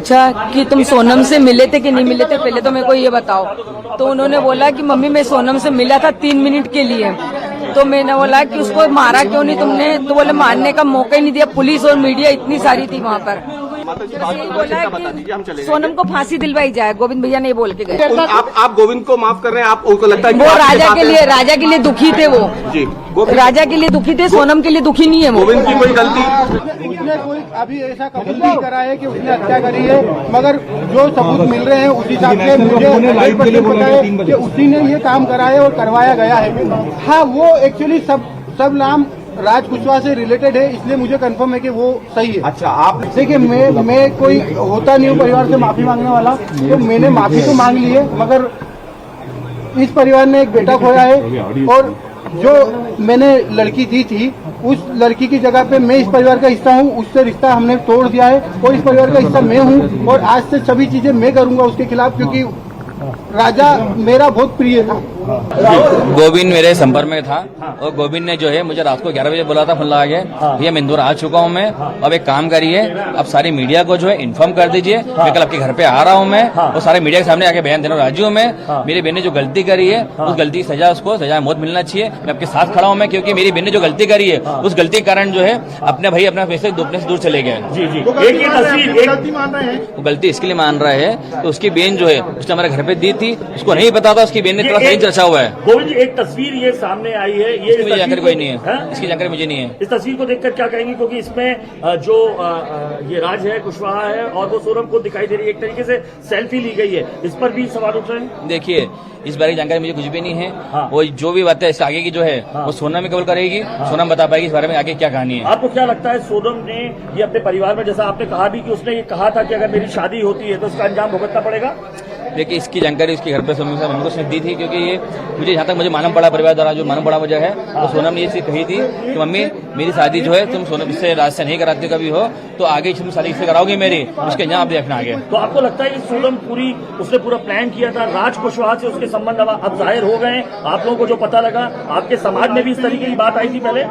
अच्छा कि तुम सोनम से मिले थे कि नहीं मिले थे, पहले तो मेरे को ये बताओ। तो उन्होंने बोला कि मम्मी मैं सोनम से मिला था 3 मिनट के लिए। तो मैंने बोला कि उसको मारा क्यों नहीं तुमने, तो बोले मारने का मौका ही नहीं दिया, पुलिस और मीडिया इतनी सारी थी वहाँ पर। बोला कि सोनम को फांसी दिलवाई जाए, गोविंद भैया ने बोल के गए। आप गोविंद को माफ कर रहे हैं, आपको लगता है वो राजा के लिए दुखी थे, वो जी राजा के लिए दुखी थे, सोनम के लिए दुखी नहीं है। गोविंद की कोई गलती उसने कोई अभी ऐसा कबूल नहीं करा है कि उसने हत्या करी है, मगर जो सबूत मिल रहे हैं उस हिसाब से मुझे 100% पता है कि उसी ने ये काम करा है और करवाया गया है। हाँ, वो एक्चुअली सब नाम राज कुशवाहा से रिलेटेड है, इसलिए मुझे कंफर्म है कि वो सही है। अच्छा, आप देखिए मैं कोई होता नहीं हूँ परिवार से माफी मांगने वाला, तो मैंने माफी तो मांग ली है, मगर इस परिवार ने एक बेटा खोया है और जो मैंने लड़की दी थी उस लड़की की जगह पे मैं इस परिवार का हिस्सा हूँ, उससे रिश्ता हमने तोड़ दिया है और इस परिवार का हिस्सा मैं हूँ और आज से सभी चीजें मैं करूँगा उसके खिलाफ, क्योंकि राजा मेरा बहुत प्रिय था। गोविंद मेरे संपर्क में था और गोविंद ने जो है मुझे रात को 11 बजे बोला था फोन लगा के, भैया मैं इंदौर आ चुका हूँ मैं, अब एक काम करिए अब सारी मीडिया को जो है इन्फॉर्म कर दीजिए, मैं कल आपके घर पे आ रहा हूँ मैं और सारे मीडिया के सामने आके बयान देना राजी हूँ मैं। मेरी बहन ने जो गलती करी है उस गलती की सजा, उसको सजा मौत मिलना चाहिए, मैं आपके साथ खड़ा हूँ मैं, क्योंकि मेरी बहन ने जो गलती करी है उस गलती के कारण जो है अपने भाई अपना पैसे से दूर चले गए। वो गलती इसके लिए मान रहा है तो उसकी बहन जो है उसने हमारे घर पे दी थी, उसको नहीं पता था, उसकी बहन ने थोड़ा सही रचा हुआ है। गोविंद जी, एक तस्वीर ये सामने आई है, ये इसकी जानकारी कोई नहीं है, इसकी जानकारी मुझे नहीं है। इस तस्वीर को देखकर क्या कहेंगे, क्योंकि इसमें जो ये राज है कुशवाहा है और वो सोनम को दिखाई दे रही है, एक तरीके से सेल्फी ली गई है, इस पर भी सवाल उठ रहे हैं। देखिए इस बारे की जानकारी मुझे कुछ भी नहीं है, वो जो भी बात है इससे आगे की जो है वो सोनम में कबूल करेगी, सोनम बता पाएगी इस बारे में आगे क्या कहानी है। आपको क्या लगता है सोनम ने ये अपने परिवार में, जैसा आपने कहा भी कि उसने ये कहा था कि अगर मेरी शादी होती है तो उसका अंजाम भुगतना पड़ेगा? देखिए इसकी जानकारी उसके घर पे सोनम को उसने दी थी, क्योंकि ये मुझे जहाँ तक मुझे मालूम पड़ा परिवार द्वारा जो मालूम पड़ा मुझे है, तो सोनम ने ये चीज कही थी कि मम्मी मेरी शादी जो है तुम सोनम से राज से नहीं कराती कभी हो तो आगे तुम शादी से कराओगे मेरी, उसके यहाँ आप देखना आगे। तो आपको लगता है कि सोनम उसने पूरा प्लान किया था, राज कुशवाहा से उसके संबंध अब जाहिर हो गए, आप लोगों को जो पता लगा, आपके समाज में भी इस तरीके की बात आई थी पहले?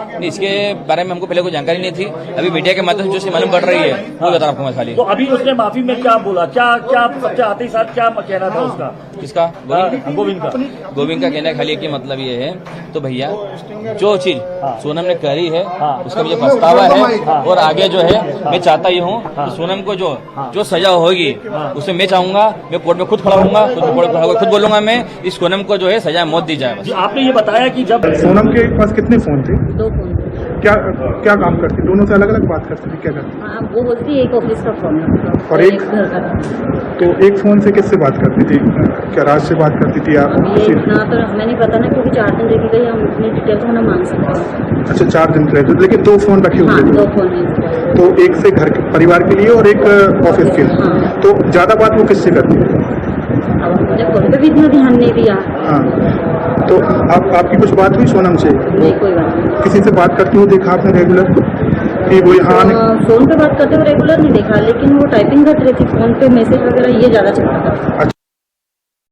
नहीं, इसके बारे में हमको पहले कोई जानकारी नहीं थी, अभी मीडिया के माध्यम से जो मालूम पड़ रही है वो बता रहा आपको मैं खाली। तो अभी उसने माफी में क्या बोला, क्या सबसे आते ही साथ क्या कहना था उसका? किसका? गोविंद का। गोविंद का कहना खाली कि मतलब ये है, तो भैया जो चीज सोनम ने करी है उसका मुझे पछतावा है और आगे जो है मैं चाहता ही हूँ कि सोनम को जो सजा होगी उसे मैं चाहूंगा, मैं कोर्ट में खुद खड़ा होऊंगा, खुद बोलूंगा मैं इस सोनम को जो है सजा मौत दी जाए। आपने ये बताया कि जब सोनम के पास कितने फोन थे? 2 फोन। क्या काम करती? दोनों से अलग अलग बात करती थी? क्या करती? हाँ, वो बोलती एक ऑफिस का फोन और एक घर का। तो एक फोन से किससे बात करती थी? क्या राज से बात करती थी आप? ये इतना तो हमें नहीं पता ना, क्योंकि 4 दिन रह गई, हम इतनी डिटेल्स में ना मांग सकते हैं। अच्छा, 4 दिन के लिए, लेकिन 2 फोन रखे हुए थे। 2 फोन है, तो एक से घर परिवार के लिए और एक ऑफिस के लिए। हाँ। तो ज्यादा बात वो किससे करती थी? अब मुझे फोन पे भी इतना ध्यान नहीं दिया। हाँ, तो आपकी कुछ बात हुई सोनम से? नहीं, कोई बात नहीं। किसी से बात करती हुई देखा आपने रेगुलर कि वो यहाँ फोन पे बात करते हुए रेगुलर नहीं देखा, लेकिन वो टाइपिंग करती रहती, फोन पे मैसेज वगैरह ये ज्यादा चलता था।